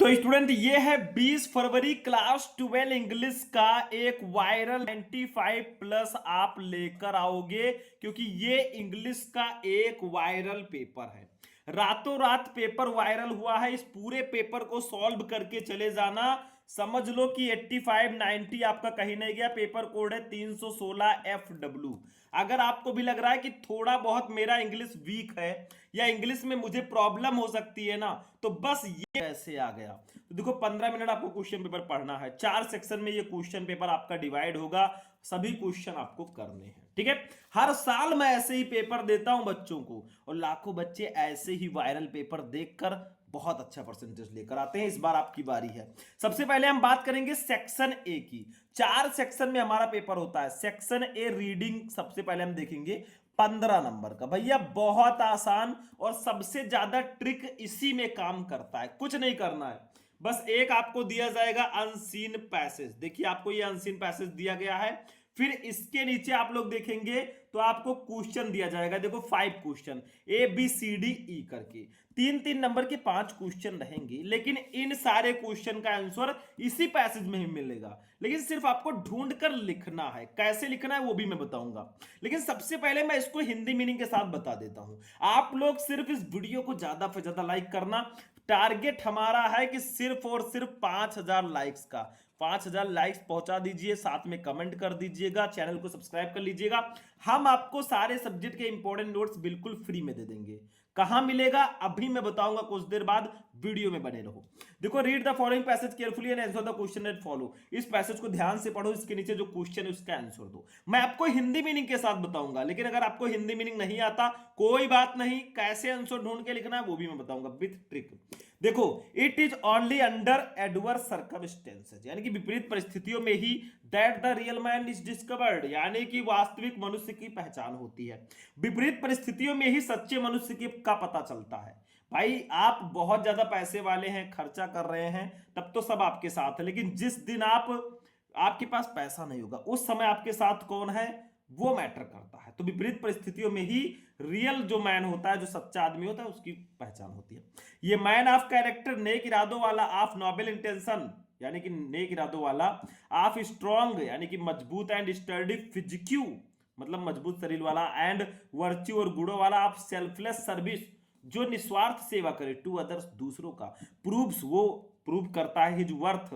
तो स्टूडेंट ये है 20 फरवरी क्लास 12 इंग्लिश का एक वायरल 95 प्लस आप लेकर आओगे, क्योंकि ये इंग्लिश का एक वायरल पेपर है। रातों रात पेपर वायरल हुआ है। इस पूरे पेपर को सॉल्व करके चले जाना। समझ लो कि 85 90 आपका कहीं नहीं गया। पेपर कोड है 316 FW। अगर आपको भी लग रहा है कि थोड़ा बहुत मेरा इंग्लिश वीक है या इंग्लिश में मुझे प्रॉब्लम हो सकती है ना, तो बस ये ऐसे आ गया। तो देखो 15 मिनट आपको क्वेश्चन पेपर पढ़ना है। 4 सेक्शन में ये क्वेश्चन पेपर आपका डिवाइड होगा। सभी क्वेश्चन आपको करने हैं, ठीक है। हर साल मैं ऐसे ही पेपर देता हूं बच्चों को, और लाखों बच्चे ऐसे ही वायरल पेपर देखकर बहुत अच्छा परसेंटेज लेकर आते हैं। इस बार आपकी बारी है। सबसे पहले हम बात करेंगे सेक्शन ए की। 4 सेक्शन में हमारा पेपर होता है। सेक्शन ए रीडिंग सबसे पहले हम देखेंगे 15 नंबर का। भैया बहुत आसान, और सबसे ज्यादा ट्रिक इसी में काम करता है। कुछ नहीं करना है, बस एक आपको दिया जाएगा अनसीन पैसेज। देखिए आपको ये अनसीन पैसेज दिया गया है। फिर इसके नीचे आप लोग देखेंगे तो आपको क्वेश्चन दिया जाएगा। देखो 5 क्वेश्चन ABCDE करके 3-3 नंबर के 5 क्वेश्चन रहेंगे, लेकिन इन सारे क्वेश्चन का आंसर इसी पैसेज में ही मिलेगा। लेकिन सिर्फ आपको ढूंढ कर लिखना है। कैसे लिखना है वो भी मैं बताऊंगा, लेकिन सबसे पहले मैं इसको हिंदी मीनिंग के साथ बता देता हूं। आप लोग सिर्फ इस वीडियो को ज्यादा से ज्यादा लाइक करना। टारगेट हमारा है कि सिर्फ और सिर्फ 5000 लाइक्स का। 5000 लाइक्स पहुंचा दीजिए, साथ में कमेंट कर दीजिएगा, चैनल को सब्सक्राइब कर लीजिएगा। हम आपको सारे सब्जेक्ट के इंपॉर्टेंट नोट्स बिल्कुल फ्री में दे देंगे। कहां मिलेगा अभी मैं बताऊंगा कुछ देर बाद। वीडियो में बने रहो। देखो, read the following passage carefully and answer the question that follow. इस पैसेज को ध्यान से पढ़ो। इसके नीचे जो क्वेश्चन है उसका आंसर दो। मैं आपको हिंदी मीनिंग के साथ बताऊंगा, लेकिन अगर आपको हिंदी मीनिंग नहीं आता कोई बात नहीं, कैसे आंसर ढूंढ के लिखना है वो भी मैं बताऊंगा विथ ट्रिक। देखो, it is only under adverse circumstances, यानी कि विपरीत परिस्थितियों में ही that the real man is discovered, यानी कि वास्तविक मनुष्य की पहचान होती है। विपरीत परिस्थितियों में ही सच्चे मनुष्य की का पता चलता है। भाई आप बहुत ज्यादा पैसे वाले हैं, खर्चा कर रहे हैं, तब तो सब आपके साथ है, लेकिन जिस दिन आपके पास पैसा नहीं होगा उस समय आपके साथ कौन है वो मैटर करता है। तो विपरीत परिस्थितियों में ही रियल जो मैन होता है, जो सच्चा आदमी होता है, उसकी पहचान होती है। ये मैन ऑफ कैरेक्टर, नेक इरादों वाला, ऑफ नोबल इंटेंशन यानी कि नेक इरादों वाला, ऑफ स्ट्रॉन्ग यानी कि मजबूत, एंड स्टर्डी फिजिक्यू मतलब मजबूत शरीर वाला, एंड वर्च्यू और गुणों वाला, ऑफ सेल्फलेस सर्विस जो निस्वार्थ सेवा करे, टू अदर्स दूसरों का, प्रूव्स वो प्रूव करता है his worth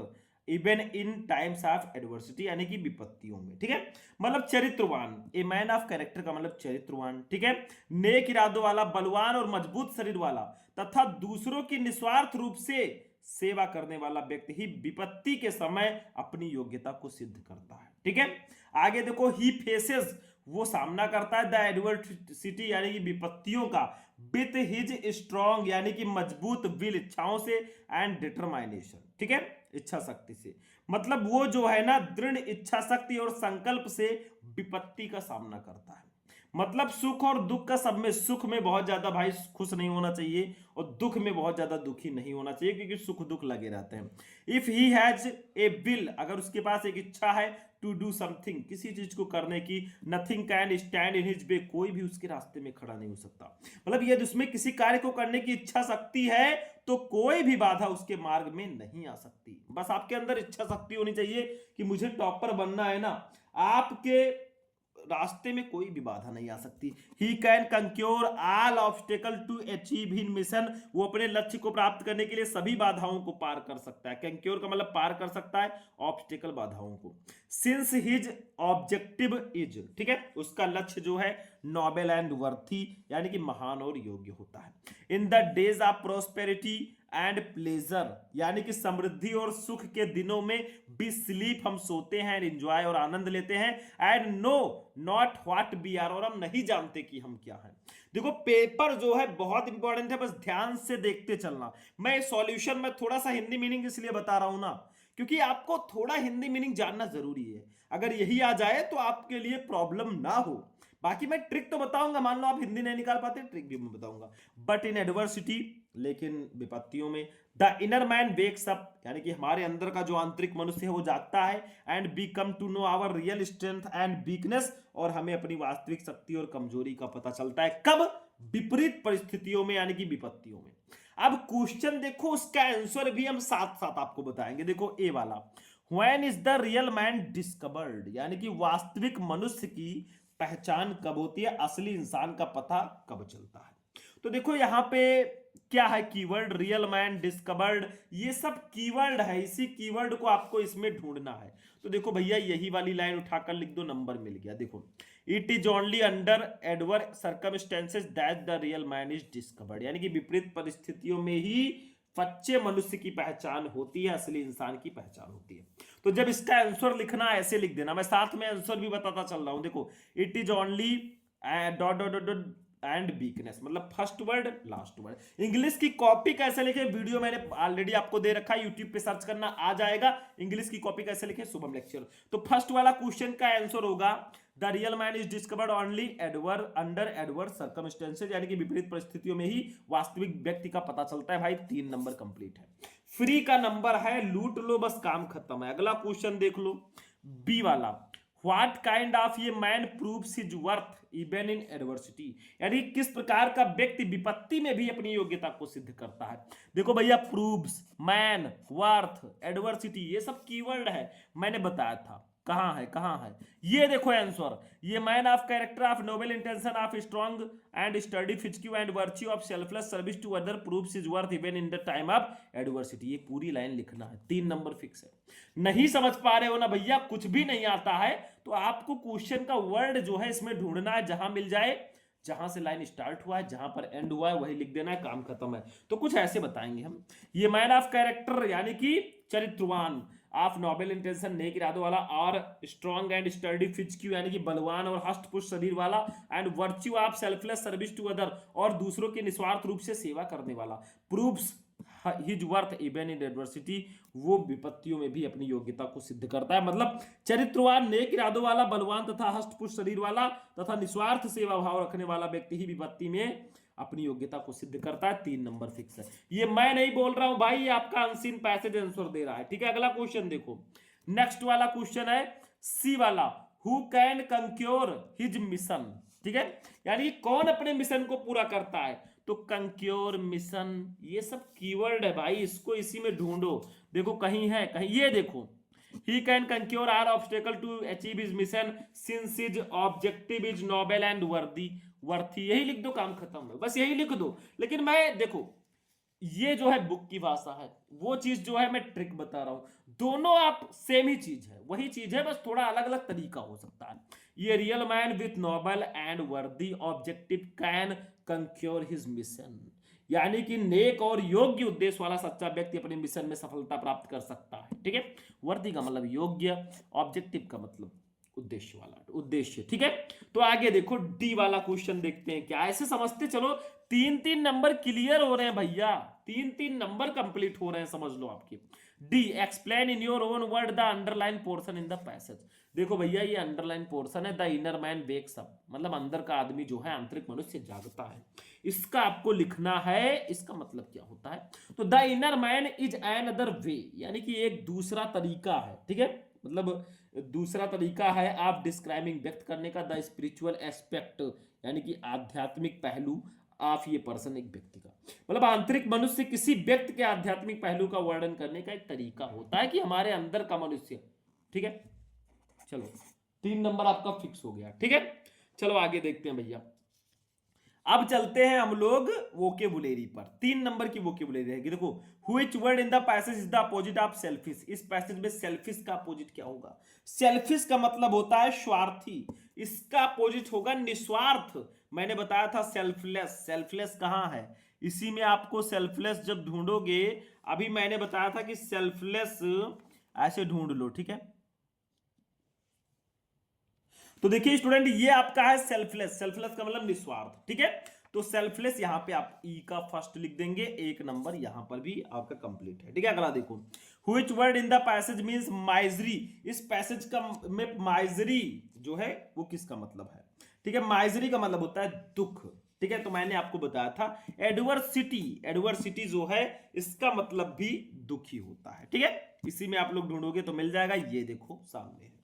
even in times of adversity यानी कि विपत्तियों में, ठीक है। मतलब चरित्रवान, ए मैन ऑफ कैरेक्टर का मतलब चरित्रवान, ठीक है। नेक इरादों वाला, बलवान और मजबूत शरीर वाला, तथा दूसरों की निस्वार्थ रूप से सेवा करने वाला व्यक्ति ही विपत्ति के समय अपनी योग्यता को सिद्ध करता है, ठीक है। आगे देखो, ही फेसेस वो सामना करता है द एडवर्सिटी यानी कि विपत्तियों का, विथ हिज स्ट्रॉन्ग यानी कि मजबूत विल इच्छाओं से, एंड डिटरमाइनेशन, ठीक है, इच्छा शक्ति से। मतलब वो जो है ना दृढ़ इच्छा शक्ति और संकल्प से विपत्ति का सामना करता है। मतलब सुख और दुख का, सब में सुख में बहुत ज्यादा भाई खुश नहीं होना चाहिए, और दुख में बहुत ज्यादा दुखी नहीं होना चाहिए, क्योंकि सुख दुख लगे रहते हैं। If he has a will, अगर उसके पास एक इच्छा है, टू डू समथिंग किसी चीज को करने की, nothing can stand in his way, कोई भी उसके रास्ते में खड़ा नहीं हो सकता। मतलब यदि उसमें किसी कार्य को करने की इच्छा शक्ति है तो कोई भी बाधा उसके मार्ग में नहीं आ सकती। बस आपके अंदर इच्छा शक्ति होनी चाहिए कि मुझे टॉपर बनना है ना, आपके रास्ते में कोई भी बाधा नहीं आ सकती। He can conquer all obstacle to achieve his mission, वो अपने लक्ष्य को प्राप्त करने के लिए सभी बाधाओं को पार कर सकता है। कंक्योर का मतलब पार कर सकता है, ऑब्स्टेकल बाधाओं को। सिंस हिज ऑब्जेक्टिव इज, ठीक है, उसका लक्ष्य जो है नोबेल एंड वर्थी यानी कि महान और योग्य होता है। In the days of prosperity and pleasure यानी कि समृद्धि और सुख के दिनों में बी स्लीप हम सोते हैं, एंजॉय और आनंद लेते हैं, and know not what we are, और हम नहीं जानते कि हम क्या हैं। देखो पेपर जो है बहुत इंपॉर्टेंट है, बस ध्यान से देखते चलना। मैं सॉल्यूशन में थोड़ा सा हिंदी मीनिंग इसलिए बता रहा हूं ना, क्योंकि आपको थोड़ा हिंदी मीनिंग जानना जरूरी है। अगर यही आ जाए तो आपके लिए प्रॉब्लम ना हो। बाकी मैं ट्रिक तो बताऊंगा, मान लो आप हिंदी नहीं निकाल पाते, ट्रिक भी मैं बताऊंगा। बट इन एडवर्सिटी, लेकिन विपत्तियों में, the inner man wakes up यानी कि हमारे अंदर का जो आंतरिक मनुष्य है वो जागता है, and become to know our real strength and weakness, और हमें अपनी वास्तविक शक्ति और कमजोरी का पता चलता है। कब? विपरीत परिस्थितियों में यानी कि विपत्तियों में। अब क्वेश्चन देखो, उसका आंसर भी हम साथ साथ आपको बताएंगे। देखो ए वाला, when is the real man discovered, यानी कि वास्तविक मनुष्य की पहचान कब होती है, असली इंसान का पता कब चलता है। तो देखो यहां पे क्या है, कीवर्ड रियल मैन, डिस्कवर्ड, ये सब कीवर्ड है, इसी कीवर्ड को आपको इसमें ढूंढना है। तो देखो भैया यही वाली लाइन उठाकर लिख दो, नंबर मिल गया। देखो, it is only under adverse circumstances that the real man is discovered, यानी कि विपरीत परिस्थितियों में ही सच्चे मनुष्य की पहचान होती है, असली इंसान की पहचान होती है। तो जब इसका आंसर लिखना ऐसे लिख देना, मैं साथ में आंसर भी बताता चल रहा हूं। देखो, it is only dot dot dot and weakness, मतलब first word last word. English की कॉपी कैसे लिखे, वीडियो मैंने ऑलरेडी आपको दे रखा है, यूट्यूब पे सर्च करना आ जाएगा। इंग्लिश की कॉपी कैसे लिखे, शुभम लेक्चर। तो फर्स्ट वाला क्वेश्चन का आंसर होगा the real man is discovered only under adverse circumstances, यानी कि विपरीत परिस्थितियों में ही वास्तविक व्यक्ति का पता चलता है। भाई 3 नंबर कंप्लीट है। फ्री का नंबर है, लूट लो बस काम खत्म है। अगला क्वेश्चन देख लो, बी वाला, व्हाट काइंड ऑफ ये man proves his worth even in adversity, यानी किस प्रकार का व्यक्ति विपत्ति में भी अपनी योग्यता को सिद्ध करता है। देखो भैया, प्रूव्स, मैन, वर्थ, एडवर्सिटी, ये सब कीवर्ड है, मैंने बताया था। कहां है, कहां है, ये देखो आंसर, ये man of character of noble intention of strong and sturdy physique and virtue of selfless service to other proves his worth even in the time of adversity, ये पूरी लाइन लिखना है। 3 नंबर फिक्स है। नहीं समझ पा रहे हो ना भैया, कुछ भी नहीं आता है, तो आपको क्वेश्चन का वर्ड जो है इसमें ढूंढना है, जहां मिल जाए, जहां से लाइन स्टार्ट हुआ है, जहां पर एंड हुआ है, वही लिख देना है, काम खत्म है। तो कुछ ऐसे बताएंगे हम, ये मैन ऑफ कैरेक्टर यानी कि चरित्रवान, ऑफ नोबल इंटेंशन नेक इरादों वाला, और स्ट्रॉन्ग एंड स्टडी फिजिक्यू यानी कि बलवान और हष्ट पुष्ट शरीर वाला, and virtue of selfless service to other, और दूसरों की निस्वार्थ रूप से सेवा करने वाला, proves his worth even in adversity, वो विपत्तियों में भी अपनी योग्यता को सिद्ध करता है। मतलब चरित्रवान, नेक इरादों वाला, बलवान तथा हष्टपुष्ट शरीर वाला तथा निस्वार्थ सेवा भाव रखने वाला व्यक्ति ही विपत्ति में अपनी योग्यता को सिद्ध करता है। 3 नंबर फिक्स है। ये मैं नहीं बोल रहा हूं भाई, ये आपका अनसीन पैसेज आंसर दे रहा है। ठीक है, अगला क्वेश्चन देखो, नेक्स्ट वाला क्वेश्चन है सी वाला, who can conquer his mission. ठीक है, यानी कौन अपने मिशन को पूरा करता है। तो कंक्योर, मिशन, ये सब कीवर्ड है भाई, इसको इसी में ढूंढो। देखो कहीं है, कहीं ये देखो, he can conquer all obstacle to achieve his mission since his objective is noble and worthy, यही लिख दो, काम खत्म है, बस यही लिख दो। लेकिन मैं देखो, ये जो है बुक की भाषा है, वो चीज जो है मैं ट्रिक बता रहा हूं, दोनों आप सेम ही चीज है, वही चीज है, बस थोड़ा अलग अलग तरीका हो सकता है। ये real man with noble and worthy objective can conquer his mission, यानी कि नेक और योग्य उद्देश्य वाला सच्चा व्यक्ति अपने मिशन में सफलता प्राप्त कर सकता है। ठीक है, वर्दी का मतलब योग्य, ऑब्जेक्टिव का मतलब उद्देश्य वाला, उद्देश्य। ठीक है, तो आगे देखो डी वाला क्वेश्चन देखते हैं क्या, ऐसे समझते चलो। 3-3 नंबर क्लियर हो रहे हैं भैया, 3-3 नंबर कंप्लीट हो रहे हैं, समझ लो आपकी। D, explain in your own word the underline portion in the passage. देखो भैया, ये अंडरलाइन पोर्शन है, the inner man wakes up, मतलब अंदर का आदमी जो है, आंतरिक मनुष्य जागता है, इसका आपको लिखना है, इसका मतलब क्या होता है। तो the inner man is an other way, यानी कि एक दूसरा तरीका है। ठीक है, मतलब दूसरा तरीका है आप डिस्क्राइबिंग, व्यक्त करने का, द स्पिरिचुअल एस्पेक्ट, यानी कि आध्यात्मिक पहलू ऑफ ये पर्सन, एक व्यक्ति का, मतलब आंतरिक मनुष्य, किसी व्यक्ति के आध्यात्मिक पहलू का वर्णन करने का एक तरीका होता है कि हमारे अंदर का मनुष्य। ठीक है, चलो 3 नंबर आपका फिक्स हो गया। ठीक है, चलो आगे देखते हैं भैया। अब चलते हैं हम लोग वोकेबुलरी पर। 3 नंबर की वोकेबुलरी रहेगी। देखो, which word in the passage is the opposite of selfish, इस पैसेज में सेल्फिश का अपोजिट क्या होगा। सेल्फिश का मतलब होता है स्वार्थी, इसका अपोजिट होगा निस्वार्थ। मैंने बताया था सेल्फलेस, सेल्फलेस कहां है, इसी में आपको सेल्फलेस जब ढूंढोगे, अभी मैंने बताया था कि सेल्फलेस ऐसे ढूंढ लो। ठीक है, तो देखिए स्टूडेंट, ये आपका है सेल्फलेस, सेल्फलेस का मतलब निस्वार्थ। ठीक है, तो सेल्फलेस यहां पे आप ई का फर्स्ट लिख देंगे, 1 नंबर यहां पर भी आपका कंप्लीट है। ठीक है, अगला देखो, which word in the passage means misery, इस पैसेज का में माइजरी जो है वो किसका मतलब है। ठीक है, माइजरी का मतलब होता है दुख। ठीक है, तो मैंने आपको बताया था एडवर्सिटी, एडवर्सिटी जो है इसका मतलब भी दुखी होता है। ठीक है, इसी में आप लोग ढूंढोगे तो मिल जाएगा, ये देखो सामने है।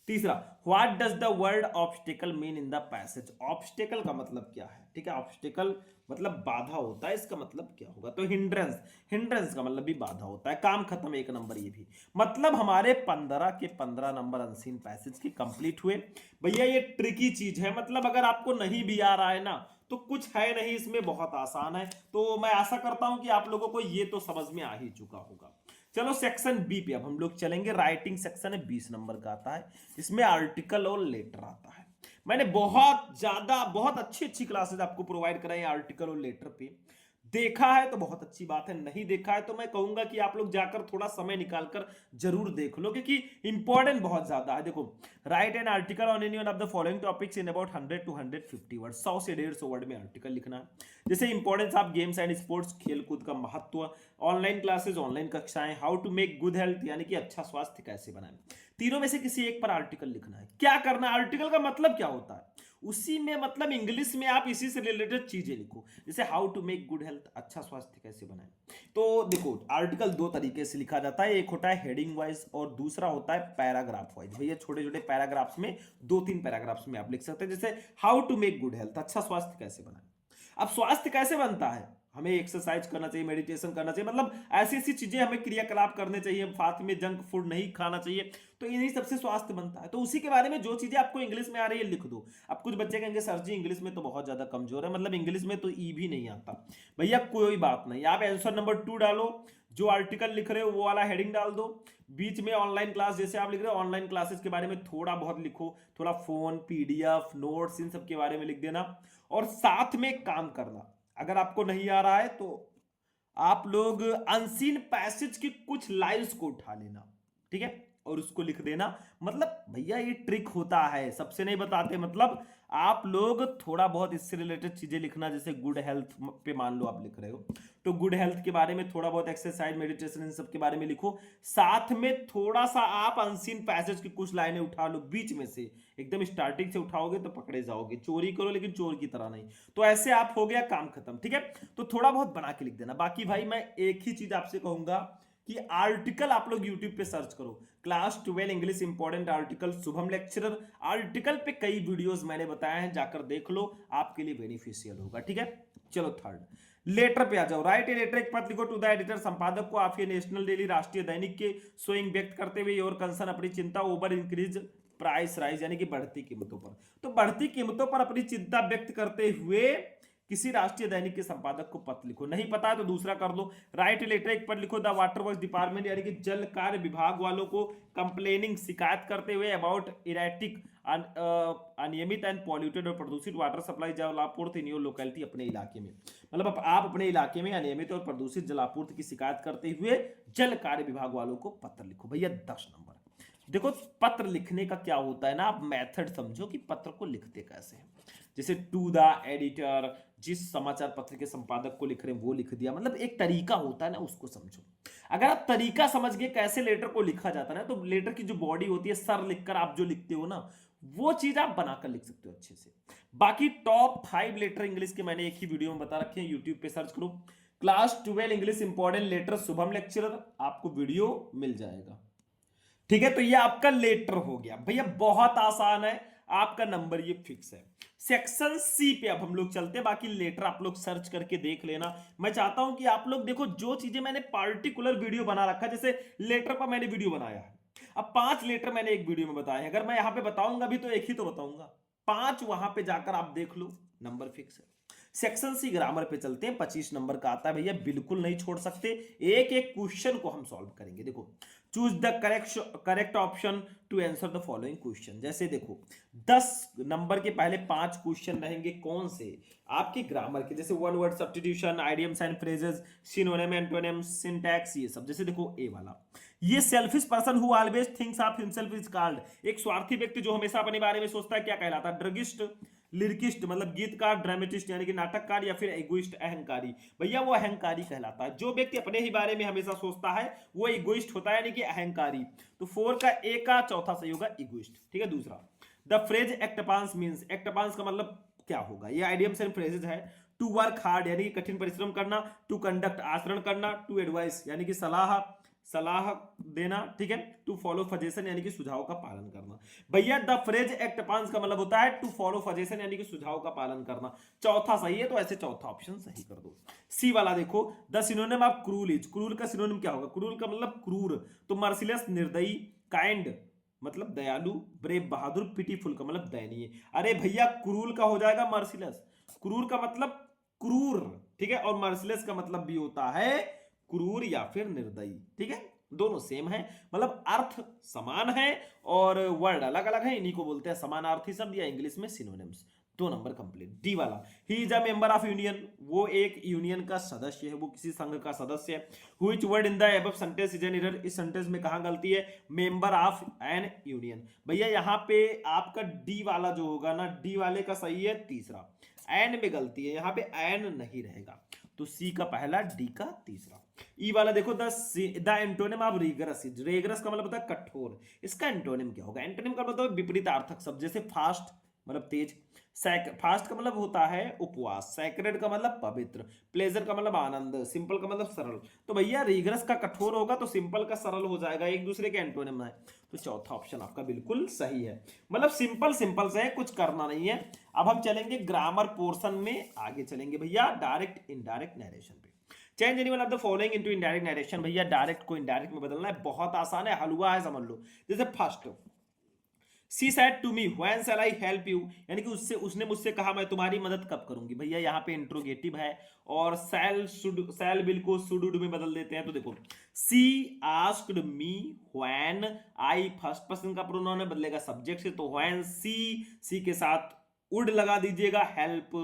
तीसरा, what does the word obstacle mean in the passage. Obstacle का मतलब क्या है, ठीक है, ऑब्स्टिकल मतलब बाधा होता है, इसका मतलब क्या होगा, तो हिंड्रेंस, हिंड्रेंस का मतलब भी बाधा होता है। काम खत्म, 1 नंबर ये भी। मतलब हमारे 15 के 15 नंबर अनसीन पैसेज के कंप्लीट हुए। भैया ये ट्रिकी चीज है, मतलब अगर आपको नहीं भी आ रहा है ना तो कुछ है नहीं इसमें, बहुत आसान है। तो मैं आशा करता हूं कि आप लोगों को ये तो समझ में आ ही चुका होगा। चलो सेक्शन बी पे अब हम लोग चलेंगे। राइटिंग सेक्शन है, 20 नंबर का आता है। इसमें आर्टिकल और लेटर आता है। मैंने बहुत ज्यादा बहुत अच्छी अच्छी क्लासेस आपको प्रोवाइड कराई आर्टिकल और लेटर पे। देखा है तो बहुत अच्छी बात है, नहीं देखा है तो मैं कहूंगा कि आप लोग जाकर थोड़ा समय निकालकर जरूर देख लो, क्योंकि इंपॉर्टेंट बहुत ज्यादा है। देखो, write an article on any one of the following topics in about 100 to 150 word, 100 से 150 वर्ड में आर्टिकल लिखना है। जैसे importance of games and sports, खेल कूद का महत्व, ऑनलाइन क्लासेस, ऑनलाइन कक्षाएं, how to make good health यानी कि अच्छा स्वास्थ्य कैसे बनाएं। तीनों में से किसी एक पर आर्टिकल लिखना है। क्या करना है, आर्टिकल का मतलब क्या होता है उसी में, मतलब इंग्लिश में आप इसी से रिलेटेड चीजें लिखो। जैसे how to make good health, अच्छा स्वास्थ्य कैसे बनाएं। तो देखो, आर्टिकल 2 तरीके से लिखा जाता है, एक होता है हेडिंग वाइज और दूसरा होता है पैराग्राफ वाइज। भैया छोटे छोटे पैराग्राफ्स में, 2-3 पैराग्राफ्स में आप लिख सकते हैं। जैसे how to make good health, अच्छा स्वास्थ्य कैसे बनाएं। अब स्वास्थ्य कैसे बनता है, हमें एक्सरसाइज करना चाहिए, मेडिटेशन करना चाहिए, मतलब ऐसी ऐसी चीजें हमें क्रियाकलाप करने चाहिए, साथ में जंक फूड नहीं खाना चाहिए, तो इन्हीं सबसे स्वास्थ्य बनता है। तो उसी के बारे में जो चीजें आपको इंग्लिश में आ रही है लिख दो। अब कुछ बच्चे कहेंगे सर जी इंग्लिश में तो बहुत ज्यादा कमजोर है, मतलब इंग्लिश में तो ई भी नहीं आता। भैया कोई बात नहीं, आप आंसर नंबर 2 डालो, जो आर्टिकल लिख रहे हो वो वाला हेडिंग डाल दो, बीच में ऑनलाइन क्लास जैसे आप लिख रहे हो ऑनलाइन क्लासेस के बारे में थोड़ा बहुत लिखो, थोड़ा फोन, पीडीएफ, नोट्स, इन सब के बारे में लिख देना। और साथ में काम करना, अगर आपको नहीं आ रहा है तो आप लोग अनसीन पैसेज की कुछ लाइंस को उठा लेना, ठीक है, और उसको लिख देना। मतलब भैया ये ट्रिक होता है, सबसे नहीं बताते। मतलब आप लोग थोड़ा बहुत इससे रिलेटेड चीजें लिखना, जैसे गुड हेल्थ पे मान लो आप लिख रहे हो तो गुड हेल्थ के बारे में थोड़ा बहुत, एक्सरसाइज, मेडिटेशन, इन सब के बारे में लिखो। साथ में थोड़ा सा आप अनसीन पैसेज की कुछ लाइनें उठा लो बीच में से, एकदम स्टार्टिंग से उठाओगे तो पकड़े जाओगे। चोरी करो लेकिन चोर की तरह नहीं। तो ऐसे आप हो गया काम खत्म, ठीक है। तो थोड़ा बहुत बना के लिख देना। बाकी भाई मैं एक ही चीज आपसे कहूंगा कि आर्टिकल आप लोग यूट्यूब पे सर्च करो, class 12 English important article Shubham lecturer. Article पे कई वीडियोस मैंने बताए हैं, जाकर देख लो, आपके लिए बेनिफिशियल होगा, ठीक है। चलो थर्ड, लेटर पे आ जाओ। राइट ए लेटर, एक पत्र लिखो टू द एडिटर, संपादक को। आप ये नेशनल डेली, राष्ट्रीय दैनिक के सोइंग व्यक्त करते हुए योर कंसर्न, अपनी चिंता ओवर इंक्रीज प्राइस राइज यानी कि बढ़ती कीमतों पर। तो बढ़ती कीमतों पर अपनी चिंता व्यक्त करते हुए किसी राष्ट्रीय दैनिक के संपादक को पत्र लिखो। नहीं पता है तो दूसरा कर लो, राइट लेटर, एक पत्र लिखो द वाटर वर्क्स डिपार्टमेंट यानी कि जल कार्य विभाग वालों को, कंप्लेनिंग, शिकायत करते हुए अबाउट इरेटिक, अनियमित एंड पॉल्यूटेड और प्रदूषित वाटर सप्लाई जलापूर्ति इन योर लोकेलिटी, अपने इलाके में। मतलब आप अपने इलाके में अनियमित और प्रदूषित जलापूर्ति की शिकायत करते हुए जल कार्य विभाग वालों को पत्र लिखो। भैया 10 नंबर। देखो पत्र लिखने का क्या होता है ना, आप मेथड समझो कि पत्र को लिखते कैसे हैं। जैसे टू द एडिटर, जिस समाचार पत्र के संपादक को लिख रहे हैं वो लिख दिया, मतलब एक तरीका होता है ना, उसको समझो। अगर आप तरीका समझ गए कैसे लेटर को लिखा जाता है ना, तो लेटर की जो बॉडी होती है, सर लिखकर आप जो लिखते हो ना, वो चीज आप बनाकर लिख सकते हो अच्छे से। बाकी टॉप 5 लेटर इंग्लिश के मैंने एक ही वीडियो में बता रखे हैं, यूट्यूब पे सर्च करो class 12 English important letter Shubham lecturer, आपको वीडियो मिल जाएगा, ठीक है। तो ये आपका लेटर हो गया भैया, बहुत आसान है, आपका नंबर ये फिक्स है। सेक्शन सी पे अब हम लोग चलते हैं। बाकी लेटर आप लोग सर्च करके देख लेना। मैं चाहता हूं कि आप लोग देखो, जो चीजें मैंने पार्टिकुलर वीडियो बना रखा है, जैसे लेटर पर मैंने वीडियो बनाया है, अब 5 लेटर मैंने एक वीडियो में बताए हैं, अगर मैं यहां पे बताऊंगा भी तो एक ही तो बताऊंगा, 5 वहां पे जाकर आप देख लो, नंबर फिक्स है। सेक्शन सी ग्रामर पे चलते हैं, 25 नंबर का आता है भैया, बिल्कुल नहीं छोड़ सकते, एक एक क्वेश्चन को हम सॉल्व करेंगे। देखो, choose the correct option to answer the following question. जैसे देखो 10 नंबर के पहले 5 क्वेश्चन रहेंगे, कौन से, आपके ग्रामर के, जैसे one word substitution, idioms and phrases, synonym, antonym, syntax, ये सब। जैसे देखो ए वाला, ये selfish person who always thinks of himself is called, एक स्वार्थी व्यक्ति जो हमेशा अपने बारे में सोचता है, क्या कहलाता है, ड्रगिस्ट, लिरिकिस्ट मतलब गीतकार, ड्रामेटिस्ट यानी कि नाटककार, या फिर इगोइस्ट अहंकारी। भैया वो अहंकारी कहलाता है, जो व्यक्ति अपने ही बारे में हमेशा सोचता है वो इगोइस्ट होता है, यानी कि अहंकारी। तो 4 का ए का चौथा सही होगा इगोइस्ट, ठीक है। दूसरा, द फ्रेज एक्टपांस मींस, एक्टपांस का मतलब क्या होगा, ये आइडियम्स एंड फ्रेजेस है। टू वर्क हार्ड यानी कि कठिन परिश्रम करना, टू कंडक्ट आचरण करना, टू एडवाइस यानी कि सलाह, सलाह देना, ठीक है। टू फॉलो सजेशन यानी कि सुझाव का पालन करना। भैया द फ्रेज एक्ट अपॉन का मतलब होता है टू फॉलो सजेशन यानी कि सुझाव का पालन करना। चौथा सही है, तो ऐसे चौथा ऑप्शन सही कर दो। सी वाला देखो, the synonym of cruel is, cruel का सिनोनिम क्या होगा? क्रूल का मतलब क्रूर, तो मर्सिलेस निर्दयी, काइंड मतलब दयालु, ब्रेव बहादुर, पिटीफुल का मतलब दयनीय। अरे भैया क्रूल का हो जाएगा मर्सिलेस, क्रूर का मतलब क्रूर, ठीक है, और मर्सिलेस का मतलब भी होता है क्रूर या फिर निर्दयी, ठीक है, दोनों सेम है, मतलब अर्थ समान है और वर्ड अलग अलग है, इन्हीं को बोलते हैं समानार्थी शब्द या इंग्लिश में सिनोनिम्स। 2 number complete. डी वाला, he is a member of union, वो एक यूनियन का सदस्य है, वो किसी संघ का सदस्य है। Which word in the above sentence is an error, इस सेंटेंस में कहां गलती है? Member of an union. भैया यहां पे आपका डी वाला जो होगा ना, डी वाले का सही है तीसरा, एन में गलती है, यहां पे एन नहीं रहेगा, तो सी का पहला, डी का तीसरा। ई वाला देखो, द एंटोनिम ऑफ रीगरस, रेगरस का मतलब होता है कठोर, इसका एंटोनिम क्या होगा? एंटोनिम का मतलब विपरीतार्थक शब्द, जैसे फास्ट मतलब तेज, फास्ट का मतलब होता है उपवास, सैक्रेड का मतलब पवित्र, प्लेजर का मतलब आनंद, सिंपल का मतलब सरल। तो भैया रीगरस का कठोर होगा तो सिंपल का सरल हो जाएगा, एक दूसरे के एंटोनिम है, तो चौथा ऑप्शन आपका बिल्कुल सही है। मतलब सिंपल सिंपल से है, कुछ करना नहीं है। अब हम चलेंगे ग्रामर पोर्शन में, आगे चलेंगे भैया डायरेक्ट इनडायरेक्ट नरेशन पे। Change any one of the following into indirect narration. भैया डायरेक्ट को इनडायरेक्ट में बदलना है, बहुत आसान है, हलवा है समझ लो। जैसे first, she said to me when shall I help you, यानी कि उसने मुझसे कहा मैं तुम्हारी मदद कब करूंगी। भैया यहाँ पे इंट्रोगेटिव है और शैल बिल को शुड में बदल देते हैं, तो देखो she asked me when I, first person का प्रोनाउन है, बदलेगा सब्जेक्ट से, तो व्हेन सी के साथ वुड लगा दीजिएगा, हेल्प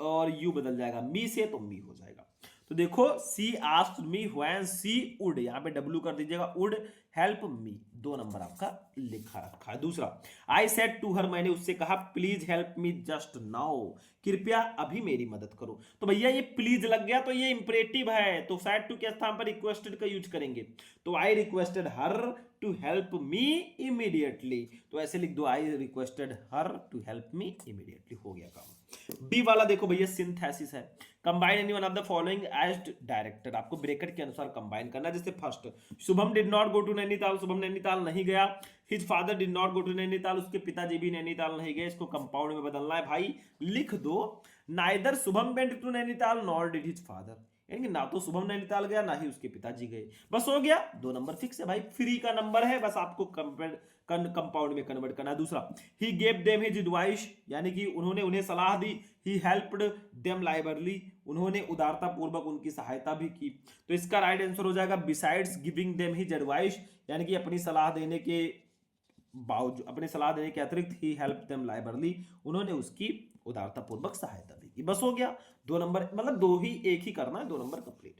और यू बदल जाएगा मी से, तो मी हो जाएगा। तो देखो she asked me when she would, यहां पे डब्ल्यू कर दीजिएगा, वुड हेल्प मी, 2 नंबर आपका लिखा रखा है। दूसरा, आई सेड टू हर, मैंने उससे कहा please help me just now, कृपया अभी मेरी मदद करो। तो भैया ये प्लीज लग गया तो ये इंपरेटिव है, तो सेड टू के स्थान पर रिक्वेस्टेड का यूज करेंगे, तो I requested her to help me immediately, तो ऐसे लिख दो, I requested her to help me immediately, हो गया काम। बी वाला देखो भैया सिंथेसिस है, combine any one of the following as directed, आपको ब्रैकेट के अनुसार कंबाइन करना। जैसे first, Shubham did not go to Nainital, Shubham Nainital नहीं गया। His father did not go to Nainital, उसके पिताजी भी नैनीताल नहीं गए, इसको कंपाउंड में बदलना है भाई, लिख दो neither Shubham went to Nainital nor did his father, यानी ना तो शुभम नैनीताल गया ना ही उसके पिताजी गए, बस हो गया, 2 नंबर फिक्स है भाई, फ्री का नंबर है, बस आपको कंपाउंड में कन्वर्ट करना है। दूसरा, he gave them his advice, यानी कि उन्होंने उन्हें सलाह दी, ही हेल्प्ड देम लाइबरली, उन्होंने उदारता पूर्वक उनकी सहायता भी की, तो इसका राइट आंसर हो जाएगा besides giving them his advice, यानी कि अपनी सलाह देने के बावजूद, अपने सलाह देने के अतिरिक्त ही हेल्प देम लाइबरली, उन्होंने उसकी उदारता पूर्वक सहायता भी की, बस हो गया, 2 नंबर, मतलब दो ही एक ही करना है, 2 नंबर कंप्लीट।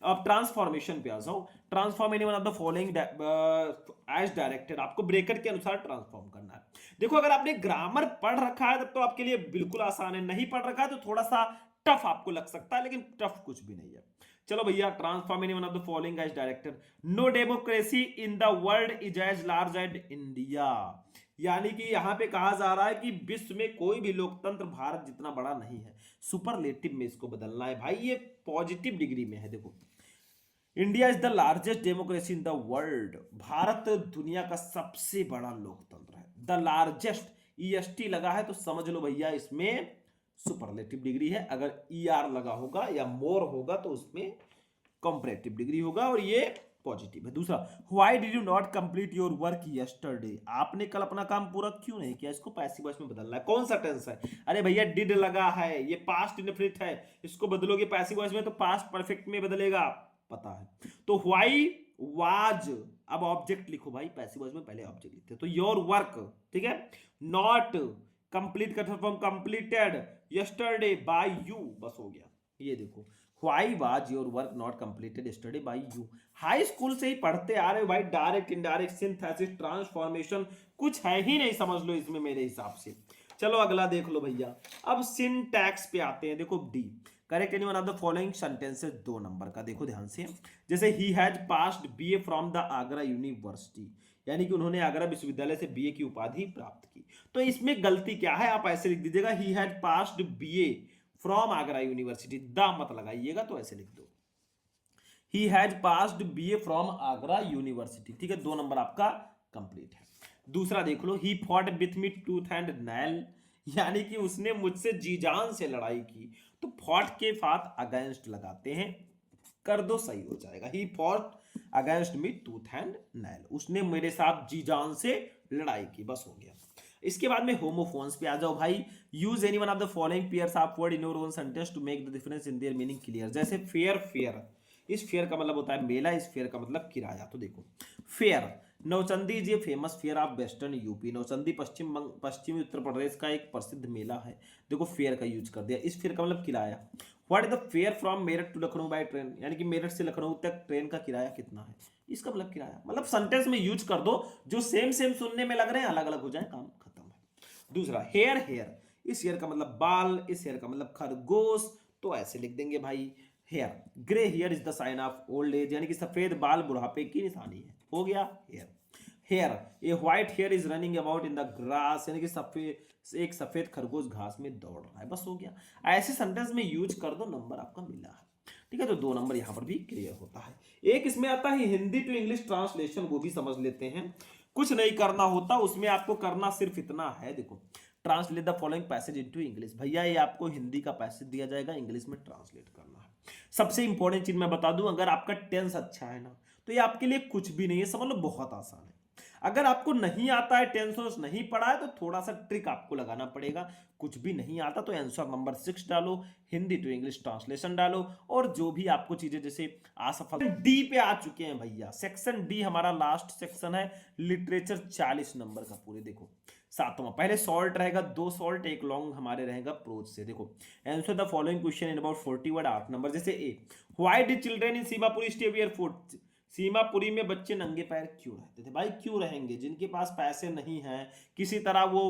अब ट्रांसफॉर्मेशन पे आ जाओ, transform any one of the following as directed, आपको ब्रैकेट के अनुसार ट्रांसफॉर्म करना है। देखो अगर आपने ग्रामर पढ़ रखा है तब तो आपके लिए बिल्कुल आसान है, नहीं पढ़ रखा है तो थोड़ा सा टफ आपको लग सकता है, लेकिन टफ कुछ भी नहीं है। चलो भैया, transform any one of the following as directed, no democracy in the world is as large as India, यानी कि यहां पे कहा जा रहा है कि विश्व में कोई भी लोकतंत्र भारत जितना बड़ा नहीं है, सुपरलेटिव में इसको बदलना है भाई, ये पॉजिटिव डिग्री में है। देखो, India is the largest democracy in the world, Bharat दुनिया का सबसे बड़ा लोकतंत्र है, द लार्जेस्ट, ईएसटी लगा है तो समझ लो भैया इसमें सुपरलेटिव डिग्री है, अगर ईआर लगा होगा या मोर होगा तो उसमें कंपैरेटिव डिग्री होगा, और ये पॉजिटिव है। दूसरा, why did you not complete your work yesterday, आपने कल अपना काम पूरा क्यों नहीं किया, इसको पैसिव वॉइस में बदलना है। कौन सा टेंस है? अरे भैया डिड लगा है, ये पास्ट इंडेफिनिट है, इसको बदलोगे पैसिव वॉइस में तो पास्ट परफेक्ट में बदलेगा, पता है। तो व्हाई वाज, अब ऑब्जेक्ट लिखो भाई, पैसिव वॉइस में पहले ऑब्जेक्ट लिखते हैं, तो योर वर्क, ठीक है, नॉट कंप्लीट का form completed yesterday by you, बस हो गया। ये देखो, why was your work not completed yesterday by you, high school से ही पढ़ते आ रहे हो भाई, डायरेक्ट इनडायरेक्ट सिंथेसिस ट्रांसफॉर्मेशन कुछ है ही नहीं, समझ लो इसमें मेरे हिसाब से। चलो अगला देख लो भैया, अब सिंटैक्स पे आते हैं। देखो D, correct any one of the following sentences, 2 number का देखो ध्यान से, जैसे ही has passed BA from the Agra university, यानी कि उन्होंने आगरा विश्वविद्यालय से बीए की उपाधि प्राप्त की, तो इसमें गलती क्या है, आप ऐसे लिख दीजिएगा, he has passed BA from Agra university, the मत लगाइएगा, तो ऐसे लिख दो, he has passed BA from Agra university. ठीक है, 2 नंबर आपका कंप्लीट है। दूसरा देख लो, he fought with me tooth and nail, यानी कि उसने मुझसे जी जान से लड़ाई की। तो फॉट के साथ अगेंस्ट लगाते हैं, कर दो सही हो जाएगा। He fought against me tooth and Nile, उसने मेरे साथ जी जान से लड़ाई की, बस हो गया। इसके बाद में होमोफोन्स पे आ जाओ भाई। Use any one of the following pairs of word in your own sentence to make the difference in their meaning clear. जैसे फेयर, फेयर, इस फेयर का मतलब होता है मेला, इस फेयर का मतलब किराया। तो देखो fair, Nauchandi is a famous fair of western UP. Nauchandi पश्चिमी उत्तर प्रदेश का एक प्रसिद्ध मेला है। देखो फेयर का यूज कर दिया। इस फेयर का मतलब किराया। What is the fare from Meerut to Lucknow by train, यानी कि मेरठ से लखनऊ तक ट्रेन का किराया कितना है, इसका मतलब किराया। मतलब सेंटेंस में यूज कर दो, जो सेम सेम सुनने में लग रहे हैं अलग अलग हो जाए, काम खत्म है। दूसरा हेयर, हेयर, इस हेयर का मतलब बाल, इस हेयर का मतलब खरगोश। तो ऐसे लिख देंगे भाई hair. Grey hair is the sign of old age, यानी कि सफेद बाल बुढ़ापे की निशानी है, हो गया hair. Hare, a white hare is running about in the grass, यानी कि एक सफेद खरगोश घास में दौड़ रहा है, बस हो गया। ऐसे सेंटेंस में यूज कर दो, नंबर आपका मिला है। ठीक है, तो 2 नंबर यहां पर भी क्लियर होता है। एक इसमें आता है हिंदी टू इंग्लिश ट्रांसलेशन, वो भी समझ लेते हैं। कुछ नहीं करना होता उसमें, आपको करना सिर्फ इतना है, देखो translate the following passage into English. भैया ये आपको हिंदी का पैसेज दिया जाएगा, इंग्लिश में ट्रांसलेट करना है। सबसे इंपॉर्टेंट चीज मैं बता दूं, अगर आपका टेंस अच्छा है ना, तो ये आपके लिए कुछ भी नहीं है, समझ लो बहुत आसान है। अगर आपको नहीं आता है, टेंस नहीं पढ़ा है, तो थोड़ा सा ट्रिक आपको लगाना पड़ेगा। कुछ भी नहीं आता तो आंसर नंबर 6 डालो, हिंदी टू इंग्लिश ट्रांसलेशन डालो, और जो भी आपको चीजें जैसे असफल। डी पे आ चुके हैं भैया, सेक्शन डी हमारा लास्ट सेक्शन है, लिटरेचर 40 नंबर का पूरे। देखो 7वां, पहले सॉल्ट रहेगा, 2 सॉल्ट, 1 लॉन्ग हमारे रहेगा प्रोज से। देखो answer the following question in about 40 word, 8 number. जैसे A, why did children in Seemapuri stay barefoot, Seemapuri में बच्चे नंगे पैर क्यों रहते थे? भाई क्यों रहेंगे? जिनके पास पैसे नहीं हैं, किसी तरह वो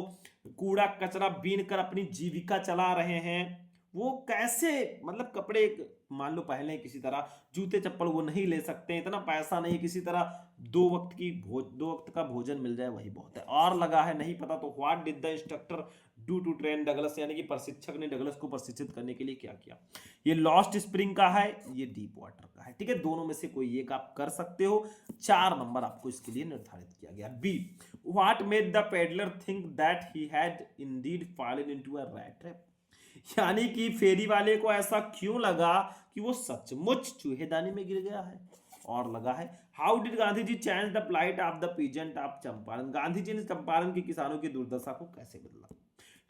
कूड़ा कचरा बीन कर अपनी जीविका चला रहे हैं, वो कैसे मतलब कपड़े मान लो पहले किसी तरह, जूते चप्पल वो नहीं ले सकते, इतना पैसा नहीं, किसी तरह 2 वक्त का भोजन मिल जाए वही बहुत है। और लगा है नहीं पता तो what did the instructor do to train Douglas, यानी कि प्रशिक्षक ने डगलस को प्रशिक्षित करने के लिए क्या किया। ये लॉस्ट स्प्रिंग का है, ये डीप वाटर का है। ठीक है, दोनों में से कोई एक आप कर सकते हो। 4 नंबर आपको इसके लिए निर्धारित किया गया। B, what made the peddler think that he had indeed fallen into a rat trap, यानी कि फेरी वाले को ऐसा क्यों लगा कि वो सचमुच चूहेदानी में गिर गया है। और लगा है, how did Gandhi ji change the plight of the peasant of Champaran, Gandhi ji ने चंपारण के किसानों की दुर्दशा को कैसे बदला।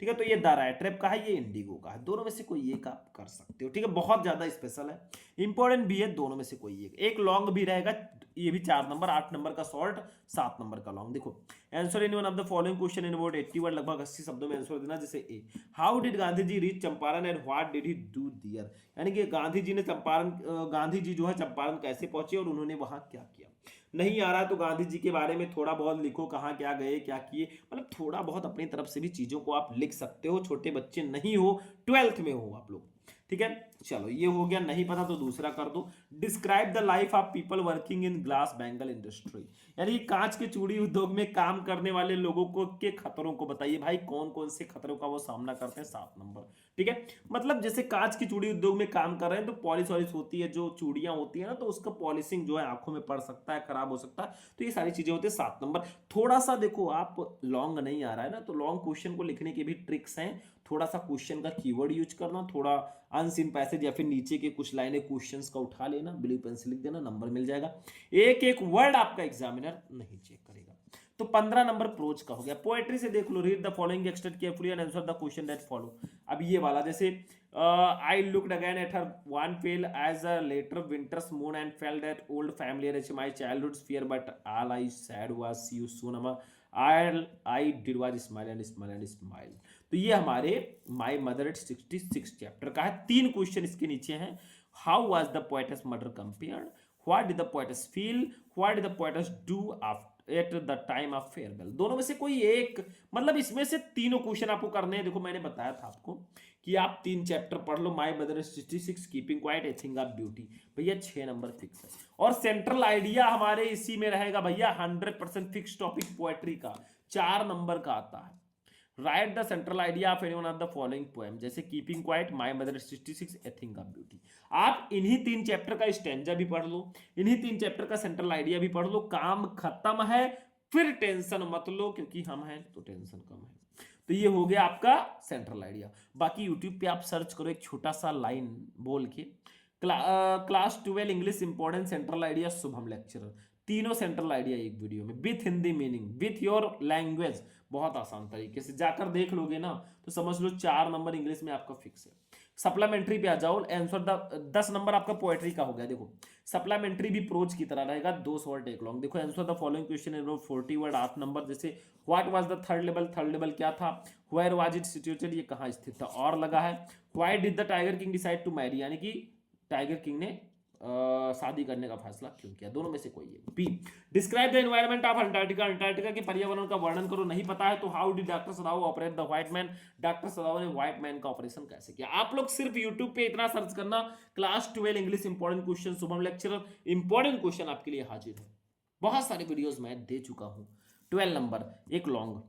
ठीक है, तो ये द रैट ट्रैप का है, ये इंडिगो का है। दोनों में से कोई एक आप कर सकते हो। ठीक है, बहुत ज्यादा स्पेशल है, इंपॉर्टेंट भी है, दोनों में से कोई एक लॉन्ग भी रहेगा, ये भी 4 नंबर, 8 नंबर का शॉर्ट, 7 नंबर का लॉन्ग। देखो answer in one of the following question in about 80 word, लगभग 80 शब्दों में आंसर देना। जैसे A, how did Gandhi ji reach Champaran and what did he do there, यानी कि गांधी जी जो है चंपारण कैसे पहुंचे और उन्होंने वहां क्या किया। नहीं आ रहा है तो गांधी जी के बारे में थोड़ा बहुत लिखो, कहाँ क्या गए क्या किए, मतलब थोड़ा बहुत अपनी तरफ से भी चीजों को आप लिख सकते हो। छोटे बच्चे नहीं हो, 12th में हो आप लोग। ठीक है, चलो ये हो गया। नहीं पता तो दूसरा कर दो, describe the life of people working in glass bangle industry, यानी कांच के चूड़ी उद्योग में काम करने वाले लोगों को के खतरों को बताइए। भाई कौन कौन से खतरों का वो सामना करते हैं, 7 नंबर। ठीक है, मतलब जैसे कांच की चूड़ी उद्योग में काम कर रहे हैं तो पॉलिश वॉलिश होती है, जो चूड़ियां होती है ना, तो उसका पॉलिशिंग जो है आंखों में पड़ सकता है, खराब हो सकता है, तो ये सारी चीजें होती है। 7 नंबर। थोड़ा सा देखो, आप लॉन्ग नहीं आ रहा है ना, तो लॉन्ग क्वेश्चन को लिखने के भी ट्रिक्स हैं। थोड़ा सा क्वेश्चन का कीवर्ड यूज करना, थोड़ा अनसीन पैसेज या फिर नीचे के कुछ लाइनें क्वेश्चंस का उठा लेना, ब्लू पेन से लिख देना, नंबर मिल जाएगा। एक एक वर्ड आपका एग्जामिनर नहीं चेक करेगा। तो 15 नंबर प्रोज का हो गया। पोएट्री से देख लो, read the following extent carefully and answer the question that follow. अब ये वाला जैसे I looked again at her wan pale as a later winter's moon and felt that old familiar is my childhood's fear but all I said was see you soon I did was smile and smile and smile. तो ये हमारे my mother eight 66 chapter का है। 3 question इसके नीचे हैं। How was the poets murder compared, what did the poets feel, what did the poets do after at the time of farewell. दोनों में से कोई एक, मतलब इसमें से तीनों क्वेश्चन आपको करने हैं। देखो मैंने बताया था आपको कि आप 3 चैप्टर पढ़ लो, my mother 66, keeping quiet, a thing of beauty, भैया 6 नंबर फिक्स है। और सेंट्रल आइडिया हमारे इसी में रहेगा भैया, 100% फिक्स टॉपिक पोएट्री का 4 नंबर का आता है। Write the central idea of any one of the following poem, जैसे keeping quiet, my mother 66, a thing of beauty. आप इन्हीं 3 चैप्टर का स्टैंजा भी पढ़ लो, इन्हीं 3 चैप्टर का सेंट्रल आइडिया भी पढ़ लो, काम खत्म है। फिर टेंशन मत लो, क्योंकि हम हैं तो टेंशन कम है। तो ये हो गया आपका सेंट्रल आइडिया। बाकी यूट्यूब पे आप सर्च करो एक छोटा सा लाइन बोल के, class 12 English important central idea Shubham lecturer, तीनों सेंट्रल आइडिया एक वीडियो में with Hindi meaning with your language, बहुत आसान तरीके से जाकर देख लोगे ना तो समझ लो 4 नंबर इंग्लिश में आपका फिक्स है। सप्लीमेंट्री पे आ जाओ, आंसर 10 नंबर आपका पोएट्री का हो गया। देखो सप्लीमेंट्री भी प्रोज की तरह रहेगा, 2 शॉर्ट 1 लॉन्ग। देखो answer the following question in 40 word 8 number, जैसे what was the third level क्या था, वेयर वाज इट सिचुएटेड, ये कहाँ स्थित था, और लगा है why did the tiger king decide to marry, यानी कि टाइगर किंग ने शादी करने का फैसला क्यों किया, दोनों में से कोई है। Be describe the environment of Antarctica, Antarctica के पर्यावरण का वर्णन करो, नहीं पता है तो how did doctor सदाव operate the white man, doctor सदाव ने व्हाइट मैन का ऑपरेशन कैसे किया। आप लोग सिर्फ यूट्यूब पे इतना सर्च करना, class 12 English important question Shubham lecturer, important question आपके लिए हाजिर है। बहुत सारे वीडियोस मैं दे चुका हूं। 12 नंबर एक long,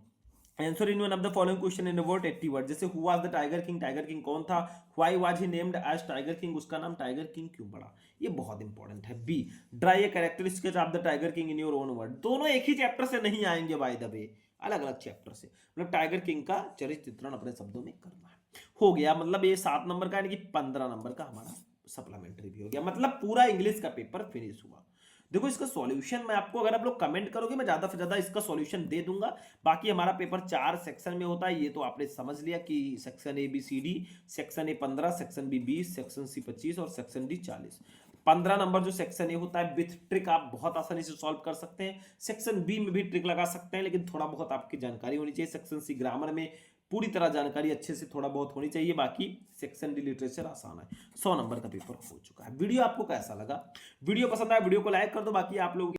answer in one of the following question in about 80 word, जैसे who was the tiger king, tiger king कौन था, why was he named as tiger king, उसका नाम टाइगर किंग क्यों पड़ा, ये बहुत इंपॉर्टेंट है। B dry a characteristics of the tiger king in your own word, दोनों एक ही चैप्टर से नहीं आएंगे बाय द वे, अलग अलग चैप्टर से, मतलब टाइगर किंग का चरित्र चित्रण अपने शब्दों में करना है। हो गया, मतलब ये 7 नंबर का यानी कि 15 नंबर का हमारा सप्लीमेंट्री भी हो गया, मतलब पूरा इंग्लिश का पेपर फिनिश हुआ। देखो इसका सॉल्यूशन मैं आपको, अगर आप लोग कमेंट करोगे मैं ज्यादा से ज्यादा इसका सॉल्यूशन दे दूंगा। बाकी हमारा पेपर 4 सेक्शन में होता है, ये तो आपने समझ लिया कि section A B C D, section A 15, section B 20, section C 25 और सेक्शन डी 40। 15 नंबर जो सेक्शन ए होता है विथ ट्रिक आप बहुत आसानी से सॉल्व कर सकते हैं। सेक्शन बी में भी ट्रिक लगा सकते हैं, लेकिन थोड़ा बहुत आपकी जानकारी होनी चाहिए। सेक्शन सी ग्रामर में पूरी तरह जानकारी अच्छे से थोड़ा बहुत होनी चाहिए, बाकी सेक्शन डी लिटरेचर आसान है। 100 नंबर का पेपर हो चुका है। वीडियो आपको कैसा लगा, वीडियो पसंद आया वीडियो को लाइक कर दो। बाकी आप लोग